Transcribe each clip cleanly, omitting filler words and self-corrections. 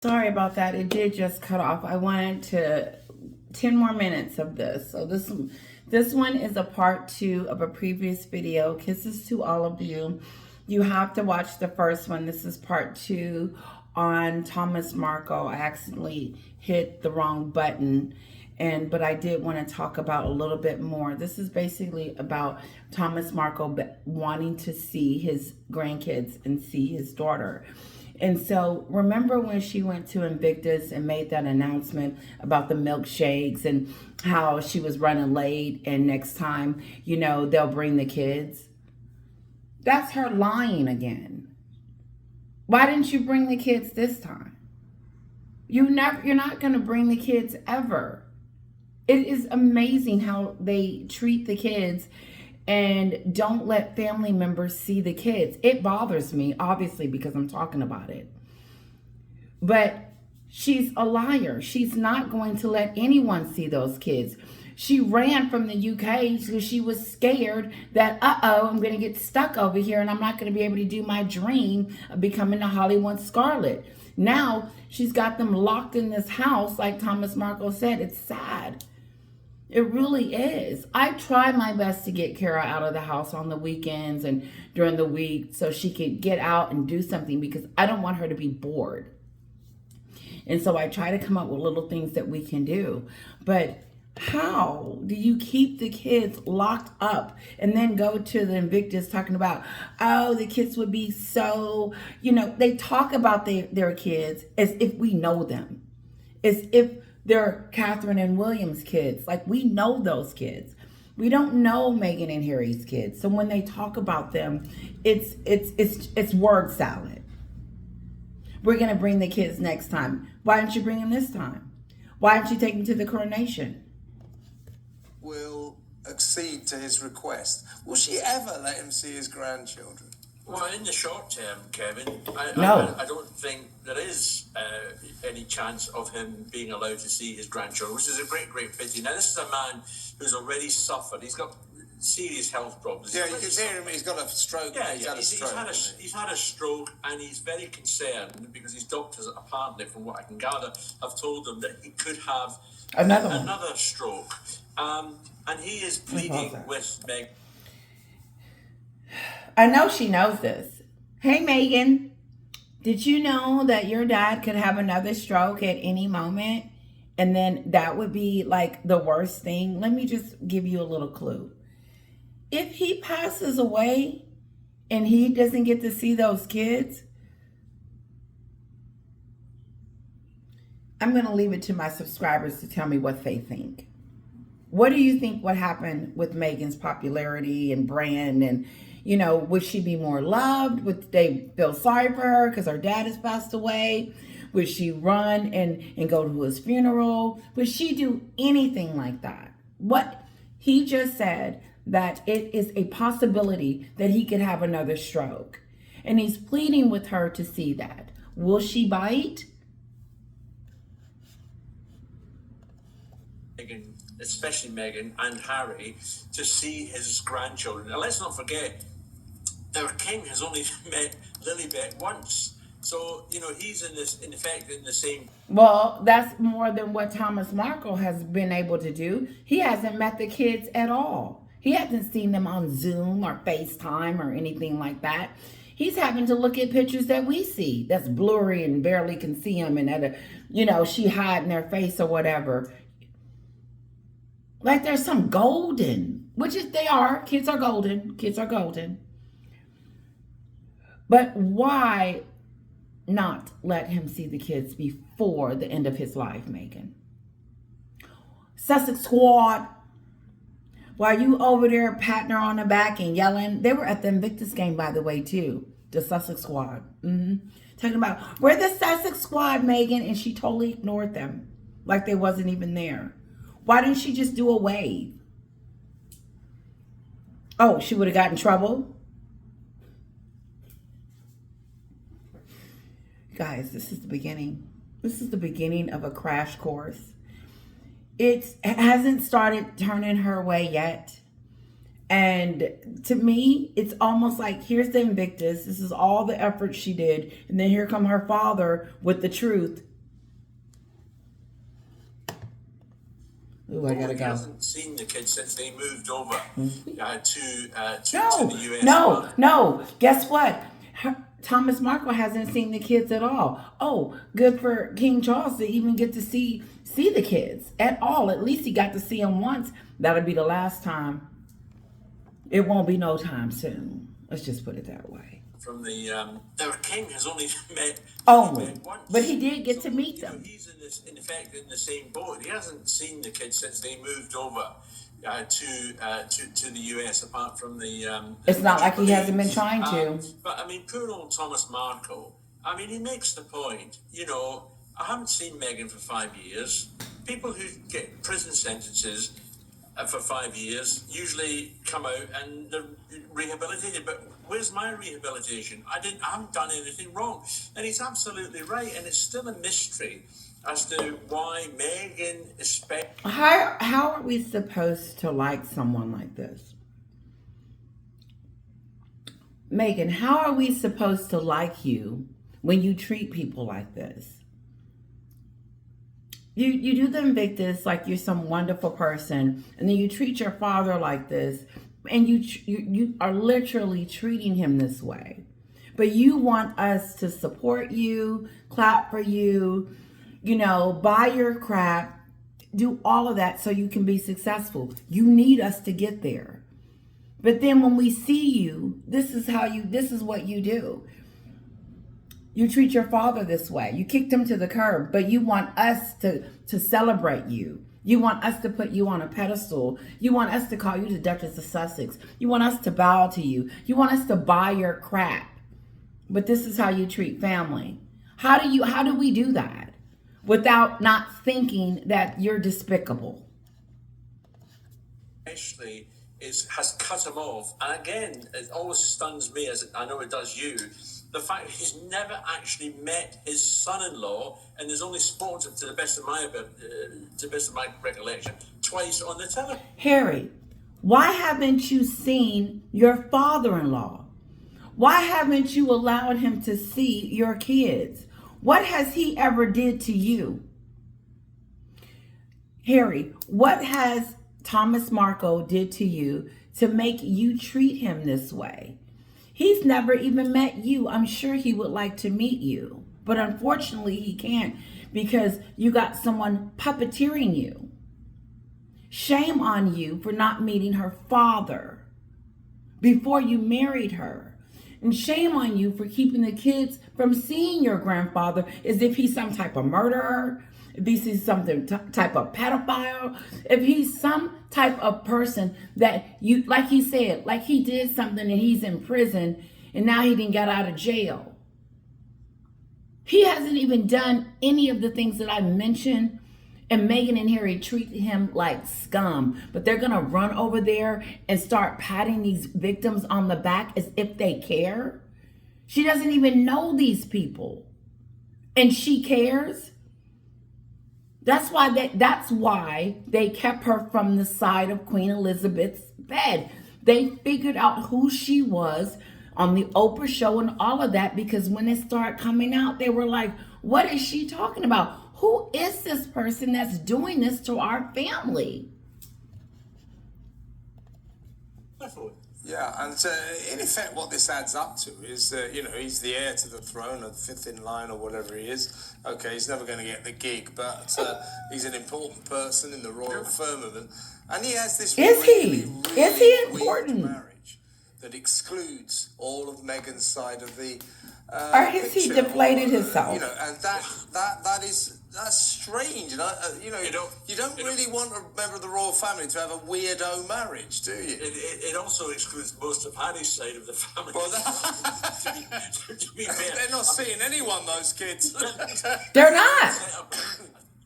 Sorry about that. It did just cut off. I wanted to 10 more minutes of this. So this one is a part 2 of a previous video. Kisses to all of you. You have to watch the first one. This is part 2 on Thomas Markle. I accidentally hit the wrong button, but I did want to talk about a little bit more. This is basically about Thomas Markle wanting to see his grandkids and see his daughter. And so remember when she went to Invictus and made that announcement about the milkshakes and how she was running late and next time, they'll bring the kids? That's her lying again. Why didn't you bring the kids this time? You're not going to bring the kids ever. It is amazing how they treat the kids and don't let family members see the kids. It bothers me, obviously, because I'm talking about it. But she's a liar. She's not going to let anyone see those kids. She ran from the UK because she was scared that, I'm going to get stuck over here and I'm not going to be able to do my dream of becoming a Hollywood Scarlet. Now she's got them locked in this house, like Thomas Markle said. It's sad. It really is. I try my best to get Kara out of the house on the weekends and during the week so she could get out and do something because I don't want her to be bored. And so I try to come up with little things that we can do. But how do you keep the kids locked up and then go to the Invictus talking about, the kids would be so, they talk about their kids as if we know them, as if they're Catherine and William's kids. Like, we know those kids. We don't know Meghan and Harry's kids. So when they talk about them, it's word salad. We're going to bring the kids next time. Why didn't you bring them this time? Why didn't you take them to the coronation? Will accede to his request. Will she ever let him see his grandchildren? Well, in the short term, Kevin, No. I don't think there is any chance of him being allowed to see his grandchildren, which is a great, great pity. Now, this is a man who's already suffered. He's got serious health problems. Yeah, you can hear him. He's got a stroke. Yeah, he's had a stroke. He's had a stroke, and he's very concerned because his doctors, apparently, from what I can gather, have told him that he could have another stroke. And he is pleading with Meg. I know she knows this. Hey, Meghan, did you know that your dad could have another stroke at any moment? And then that would be like the worst thing. Let me just give you a little clue. If he passes away and he doesn't get to see those kids, I'm going to leave it to my subscribers to tell me what they think. What do you think would happen with Meghan's popularity and brand? And, would she be more loved? Would they feel sorry for her because her dad has passed away? Would she run and go to his funeral? Would she do anything like that? What he just said, that it is a possibility that he could have another stroke. And he's pleading with her to see that. Will she bite? Especially Meghan and Harry, to see his grandchildren. Now, let's not forget, their king has only met Lilibet once. So, he's in effect in the same... Well, that's more than what Thomas Markle has been able to do. He hasn't met the kids at all. He hasn't seen them on Zoom or FaceTime or anything like that. He's having to look at pictures that we see that's blurry and barely can see them, and she hiding their face or whatever. Like there's some golden, which is they are. Kids are golden. Kids are golden. But why not let him see the kids before the end of his life, Meghan? Sussex Squad, while you over there patting her on the back and yelling, they were at the Invictus game, by the way, too. The Sussex Squad. Talking about, we're the Sussex Squad, Meghan, and she totally ignored them like they wasn't even there. Why didn't she just do a wave? Oh, she would have gotten in trouble? Guys, this is the beginning. This is the beginning of a crash course. It hasn't started turning her way yet. And to me, it's almost like, here's the Invictus. This is all the effort she did. And then here come her father with the truth. Ooh, I gotta He go. hasn't seen the kids since they moved over to No, the US. no. Guess what? Thomas Markle hasn't seen the kids at all. Oh, good for King Charles to even get to see the kids at all. At least he got to see them once. That'll be the last time. It won't be no time soon. Let's just put it that way. From their king has only met once, but he did get to meet them. He's in effect in the same boat. He hasn't seen the kids since they moved over to the US. Apart from the it's not like he hasn't been trying to. But I mean, poor old Thomas Markle. I mean, he makes the point. I haven't seen Meghan for 5 years. People who get prison sentences for 5 years usually come out and they're rehabilitated. But where's my rehabilitation? I haven't done anything wrong. And he's absolutely right. And it's still a mystery as to why Meghan How are we supposed to like someone like this? Meghan, how are we supposed to like you when you treat people like this? You do the invictus like you're some wonderful person, and then you treat your father like this, and you are literally treating him this way. But you want us to support you, clap for you, buy your crap, do all of that so you can be successful. You need us to get there. But then when we see you, this is what you do. You treat your father this way. You kicked him to the curb, but you want us to celebrate you. You want us to put you on a pedestal. You want us to call you the Duchess of Sussex. You want us to bow to you. You want us to buy your crap. But this is how you treat family. How do we do that without not thinking that you're despicable? Actually has cut him off. And again, it always stuns me, as I know it does you, the fact he's never actually met his son-in-law and has only spoken to the best of my recollection twice on the telephone. Harry, why haven't you seen your father-in-law? Why haven't you allowed him to see your kids? What has he ever did to you? Harry, what has Thomas Markle did to you to make you treat him this way? He's never even met you. I'm sure he would like to meet you, but unfortunately he can't because you got someone puppeteering you. Shame on you for not meeting her father before you married her. And shame on you for keeping the kids from seeing your grandfather as if he's some type of murderer, if he's something type of pedophile, if he's some type of person that you, like he said, like he did something and he's in prison and now he didn't get out of jail. He hasn't even done any of the things that I mentioned, and Meghan and Harry treat him like scum. But they're going to run over there and start patting these victims on the back as if they care. She doesn't even know these people. And she cares. That's why they kept her from the side of Queen Elizabeth's bed. They figured out who she was on the Oprah show and all of that, because when it started coming out, they were like, what is she talking about? Who is this person that's doing this to our family? Yeah, and in effect what this adds up to is that, he's the heir to the throne, or the fifth in line, or whatever he is. Okay, he's never going to get the gig, but he's an important person in the royal firmament. And he has this Is he important? Weird marriage that excludes all of Meghan's side of the or has he deflated himself? And that's strange. And you don't really want a member of the royal family to have a weirdo marriage, do you? It also excludes most of Harry's side of the family. Well, to be fair, they're not seeing anyone, those kids. They're not.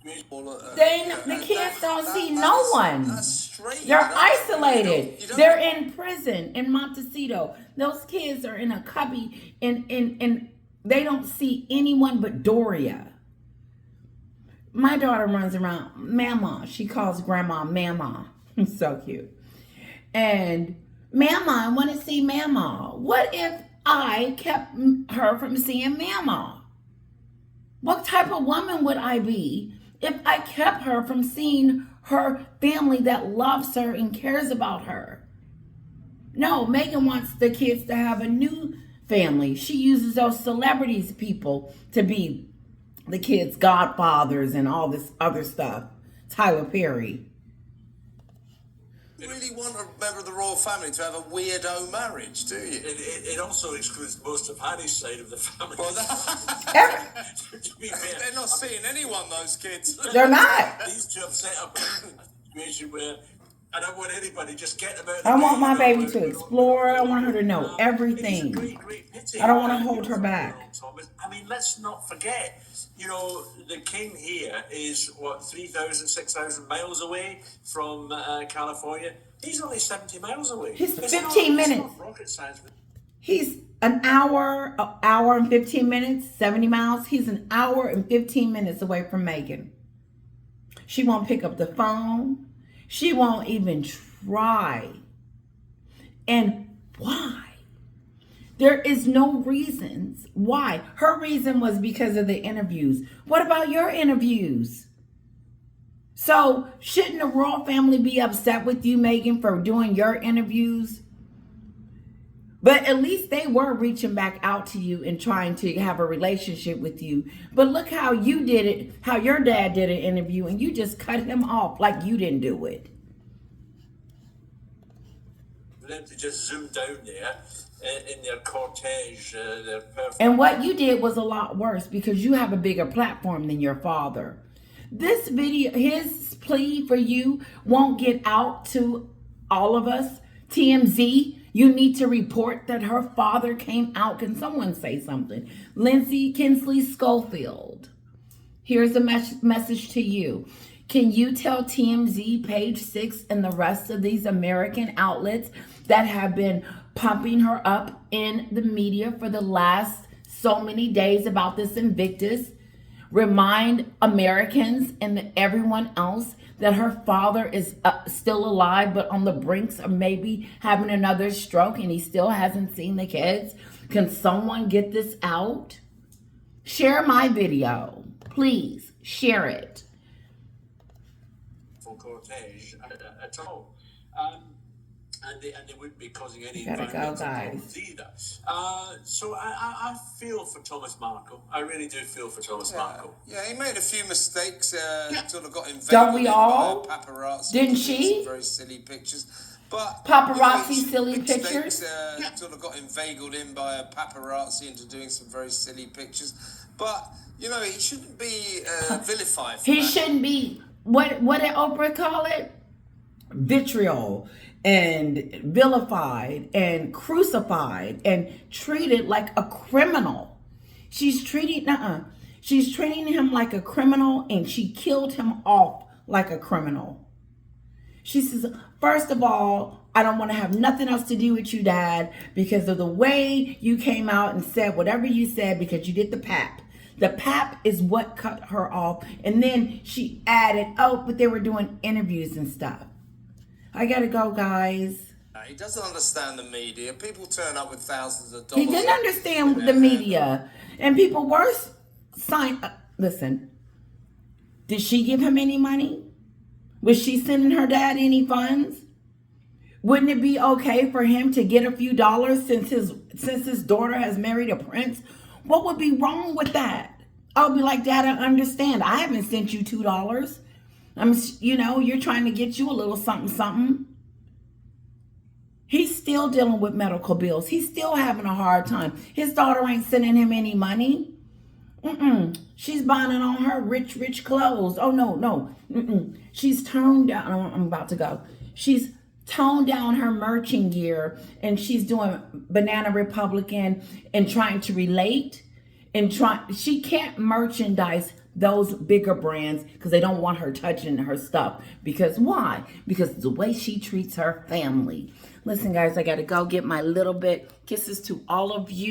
The kids don't see no one. That's strange. They're isolated. They're in prison in Montecito. Those kids are in a cubby and they don't see anyone but Doria. My daughter runs around, Mama. She calls Grandma Mama. So cute. And Mama, I want to see Mama. What if I kept her from seeing Mama? What type of woman would I be if I kept her from seeing her family that loves her and cares about her? No, Meghan wants the kids to have a new family. She uses those celebrities people to be the kids' godfathers and all this other stuff. Tyler Perry. You really want a member of the royal family to have a weirdo marriage, do you? It also excludes most of Harry's side of the family. Well, To be fair, they're not seeing anyone, those kids. They're not. these two have set up a situation where I don't want anybody just getting about. I want my baby to explore. I want her to know everything. It's a great pity. I don't want to hold her back. Thomas. I mean, let's not forget, the king here is, 3,000, 6,000 miles away from California. He's only 70 miles away. He's It's 15 it's minutes. not rocket science. He's an hour and 15 minutes, 70 miles. He's an hour and 15 minutes away from Meghan. She won't pick up the phone. She won't even try. And why? There is no reasons why. Her reason was because of the interviews. What about your interviews? So shouldn't the royal family be upset with you, Meghan, for doing your interviews? But at least they were reaching back out to you and trying to have a relationship with you. But look how you did it, how your dad did an interview, and you just cut him off like you didn't do it. For them to just zoom down there in their cortege, their perfect. And what you did was a lot worse because you have a bigger platform than your father. This video, his plea for you won't get out to all of us. TMZ, you need to report that her father came out. Can someone say something? Lindsay Kinsley Schofield. Here's a message to you. Can you tell TMZ, Page 6, and the rest of these American outlets that have been pumping her up in the media for the last so many days about this invictus? Remind Americans and everyone else that her father is still alive, but on the brinks of maybe having another stroke, and he still hasn't seen the kids. Can someone get this out? Share my video. Please share it. For cortege at all. And they wouldn't be causing any Gotta go, environmental guys. problems either. So I feel for Thomas Markle. I really do feel for Thomas Markle. Yeah, he made a few mistakes. Sort of got invaded Don't we all? by paparazzi. Didn't to do she? Some very silly pictures. But Paparazzi he- silly big pictures? mistakes, sort of got inveigled in by a paparazzi into doing some very silly pictures. But he shouldn't be vilified. For He that. shouldn't be, what did Oprah call it? Vitriol and vilified and crucified and treated like a criminal. She's treating him like a criminal, and she killed him off like a criminal. She says, first of all, I don't want to have nothing else to do with you, Dad, because of the way you came out and said whatever you said, because you did the pap. The pap is what cut her off. And then she added, but they were doing interviews and stuff. I gotta go, guys. He doesn't understand the media. People turn up with thousands of dollars. He didn't understand the media. And people were listen, did she give him any money? Was she sending her dad any funds? Wouldn't it be okay for him to get a few dollars since his daughter has married a prince? What would be wrong with that? I'll be like, Dad, I understand. I haven't sent you $2. You're trying to get you a little something. He's still dealing with medical bills. He's still having a hard time. His daughter ain't sending him any money. She's buying it on her rich clothes. Oh, no. She's toned down. I'm about to go. She's toned down her merching gear, and she's doing Banana Republican and trying to relate she can't merchandise those bigger brands because they don't want her touching her stuff. Because why? Because the way she treats her family. Listen, guys, I got to go get my little bit. Kisses to all of you.